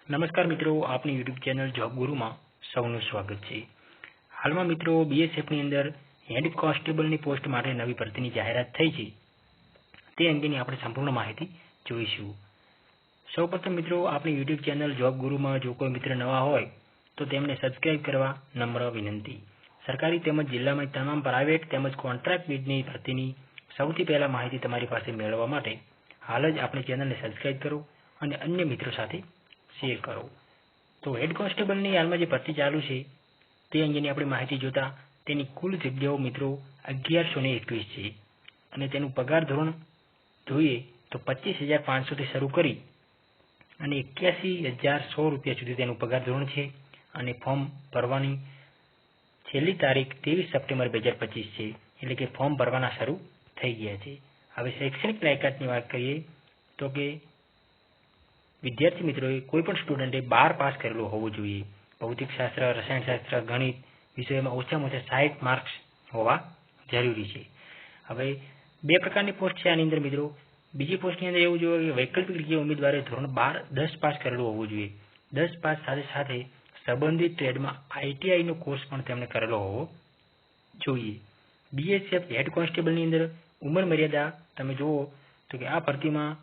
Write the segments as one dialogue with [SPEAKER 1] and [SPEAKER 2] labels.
[SPEAKER 1] નમસ્કાર મિત્રો, આપની યુટ્યુબ ચેનલ જોબ ગુરુમાં સૌનું સ્વાગત છે. હાલમાં મિત્રો બીએસએફની અંદર હેડ કોન્સ્ટેબલની પોસ્ટ માટે નવી ભરતીની જાહેરાત થઈ છે. તે અંગેની આપણે સંપૂર્ણ માહિતી જોઈશું. સૌપ્રથમ મિત્રો, આપણી યુટ્યુબ ચેનલ જોબ ગુરુમાં જો કોઈ મિત્ર નવા હોય તો તેમને સબસ્ક્રાઇબ કરવા નમ્ર વિનંતી. સરકારી તેમજ જિલ્લામાં તમામ પ્રાઇવેટ તેમજ કોન્ટ્રાક્ટ બેઝની ભરતીની સૌથી પહેલા માહિતી તમારી પાસે મેળવવા માટે હાલ જ આપણી ચેનલને સબસ્ક્રાઇબ કરો અને અન્ય મિત્રો સાથે શેર કરો. તો હેડ કોન્સ્ટેબલની હાલમાં જે ભરતી ચાલુ છે તે અંગેની આપણે માહિતી જોતા તેની કુલ જગ્યાઓ મિત્રો 1121 છે અને તેનું પગાર ધોરણ જોઈએ તો 25,500 થી શરૂ કરી અને 81,100 રૂપિયા સુધી તેનું પગાર ધોરણ છે અને ફોર્મ ભરવાની છેલ્લી તારીખ 23 સપ્ટેમ્બર 2025 છે. એટલે કે ફોર્મ ભરવાના શરૂ થઈ ગયા છે. હવે શૈક્ષણિક લાયકાતની વાત કરીએ તો કે વિદ્યાર્થી મિત્રોએ કોઈ પણ સ્ટુડન્ટે 12 પાસ કરેલું હોવું જોઈએ. ભૌતિકશાસ્ત્ર, રસાયણશાસ્ત્ર, ગણિત વિષયોમાં ઓછામાં ઓછા 60 માર્ક્સ હોવા જરૂરી છે. હવે બે પ્રકારની પોસ્ટ છે આની અંદર મિત્રો. બીજી પોસ્ટની અંદર એવું જોઈએ કે વૈકલ્પિક રીતે ઉમેદવારે ધોરણ 10 પાસ કરેલું હોવું જોઈએ. 10 પાસ સાથે સાથે સંબંધિત ટ્રેડમાં આઈટીઆઈનો કોર્સ પણ તેમણે કરેલો હોવો જોઈએ. બીએસએફ હેડ કોન્સ્ટેબલની અંદર ઉંમર મર્યાદા તમે જુઓ તો કે આ ભરતીમાં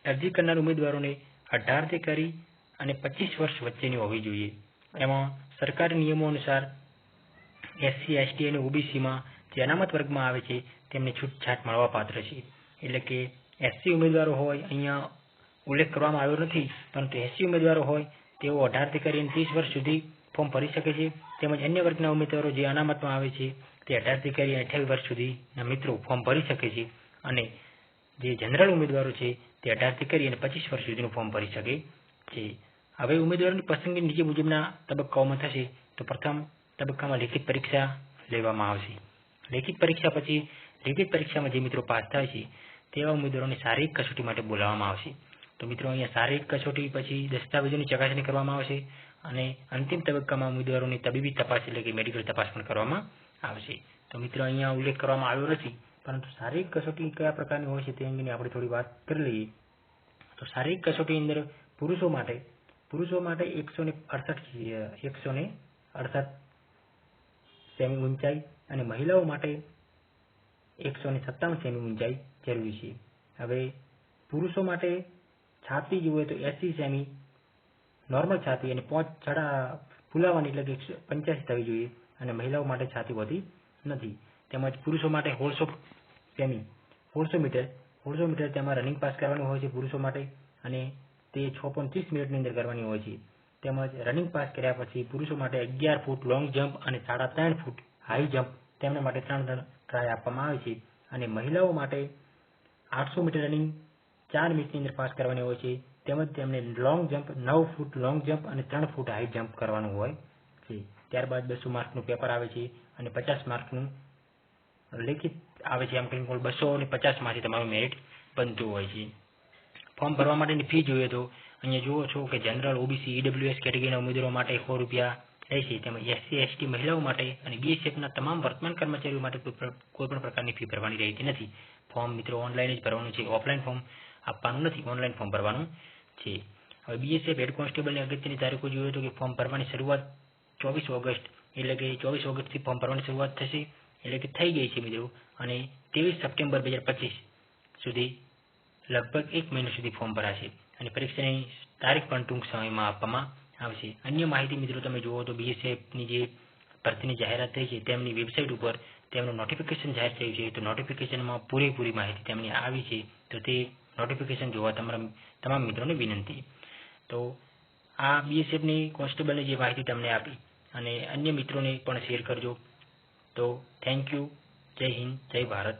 [SPEAKER 1] અરજી કરનાર ઉમેદવારોને 18 થી કરી અને 25 વર્ષ વચ્ચેની હોવી જોઈએ. એમાં સરકારી નિયમો અનુસાર એસસી, એસટી અને ઓબીસીમાં જે અનામત વર્ગમાં આવે છે તેમને છૂટછાટ મળવા પાત્ર છે. એટલે કે એસસી ઉમેદવારો હોય, અહીંયા ઉલ્લેખ કરવામાં આવ્યો નથી, પરંતુ એસસી ઉમેદવારો હોય તેઓ 18 થી કરીને 30 વર્ષ સુધી ફોર્મ ભરી શકે છે. તેમજ અન્ય વર્ગના ઉમેદવારો જે અનામતમાં આવે છે તે 18 થી કરી 28 વર્ષ સુધીના મિત્રો ફોર્મ ભરી શકે છે અને જે જનરલ ઉમેદવારો છે તે 18 થી કરી અને 25 વર્ષ સુધીનું ફોર્મ ભરી શકે છે. હવે ઉમેદવારોની પસંદગી નીચે મુજબના તબક્કાઓમાં થશે. તો પ્રથમ તબક્કામાં લેખિત પરીક્ષા લેવામાં આવશે. લેખિત પરીક્ષા પછી લેખિત પરીક્ષામાં જે મિત્રો પાસ થાય છે તેવા ઉમેદવારોને શારીરિક કસોટી માટે બોલાવવામાં આવશે. તો મિત્રો અહીંયા શારીરિક કસોટી પછી દસ્તાવેજોની ચકાસણી કરવામાં આવશે અને અંતિમ તબક્કામાં ઉમેદવારોની તબીબી તપાસ એટલે કે મેડિકલ તપાસ પણ કરવામાં આવશે. તો મિત્રો અહીંયા ઉલ્લેખ કરવામાં આવ્યો નથી, પરંતુ શારીરિક કસોટી કયા પ્રકારની હોય છે તે અંગેની આપણે થોડી વાત કરી લઈએ. તો શારીરિક કસોટી અંદર પુરુષો માટે 168 સેમી ઊંચાઈ અને મહિલાઓ માટે 157 સેમી ઊંચાઈ જરૂરી છે. હવે પુરુષો માટે છાતી જોઈએ તો 80 સેમી નોર્મલ છાતી અને 5 છડા ફુલાવાની એટલે કે 85 થવી જોઈએ અને મહિલાઓ માટે છાતી હોતી નથી. તેમજ પુરુષો માટે 1600 મીટર તેમાં રનિંગ પાસ કરવાનું હોય છે પુરુષો માટે અને તે 6.30 મિનિટની અંદર કરવાની હોય છે. તેમજ રનિંગ પાસ કર્યા પછી પુરુષો માટે 11 ફૂટ લોંગ જમ્પ અને 3.5 ફૂટ હાઈ જમ્પ તેમના માટે 3 ટ્રાય આપવામાં આવે છે અને મહિલાઓ માટે 800 મીટર રનિંગ 4 મિનિટની અંદર પાસ કરવાની હોય છે. તેમજ તેમને લોંગ જમ્પ 9 ફૂટ લોંગ જમ્પ અને 3 ફૂટ હાઈ જમ્પ કરવાનું હોય છે. ત્યારબાદ 200 માર્કનું પેપર આવે છે અને 50 માર્કનું લેખિત આવે છે. આમ કરીને કુલ 250 માંથી તમારું મેરિટ બનતું હોય છે. ફોર્મ ભરવા માટેની ફી જોઈએ તો અહીંયા જુઓ છો કે જનરલ, ઓબીસી, ઈડબ્લ્યુએસ કેટેગરીના ઉમેદવારો માટે 100 રૂપિયા રહેશે. તેમજ એસસી, એસટી મહિલાઓ માટે અને બીએસએફના તમામ વર્તમાન કર્મચારીઓ માટે કોઈ પણ પ્રકારની ફી ભરવાની રહેતી નથી. ફોર્મ મિત્રો ઓનલાઈન જ ભરવાનું છે. ઓફલાઈન ફોર્મ આપવાનું નથી, ઓનલાઈન ફોર્મ ભરવાનું છે. હવે બીએસએફ હેડ કોન્સ્ટેબલની અગત્યની તારીખો જોઈએ તો કે ફોર્મ ભરવાની શરૂઆત 24 ઓગસ્ટ એટલે કે 24 ઓગસ્ટથી ફોર્મ ભરવાની શરૂઆત થશે. એટલે કે થઈ ગઈ છે મિત્રો અને 23 સપ્ટેમ્બર 2025 સુધી લગભગ 1 મહિના સુધી ફોર્મ ભરાશે અને પરીક્ષાની તારીખ પણ ટૂંક સમયમાં આપવામાં આવશે. અન્ય માહિતી મિત્રો તમે જુઓ તો બીએસએફની જે ભરતીની જાહેરાત થઈ છે તેમની વેબસાઇટ ઉપર તેમનું નોટિફિકેશન જાહેર થયું છે. તો નોટિફિકેશનમાં પૂરેપૂરી માહિતી તેમની આવી છે. તો તે નોટિફિકેશન જોવા તમામ મિત્રોને વિનંતી. તો આ બીએસએફની કોન્સ્ટેબલની જે માહિતી તમને આપી અને અન્ય મિત્રોને પણ શેર કરજો. તો થેન્ક યુ. જય હિન્દ, જય ભારત.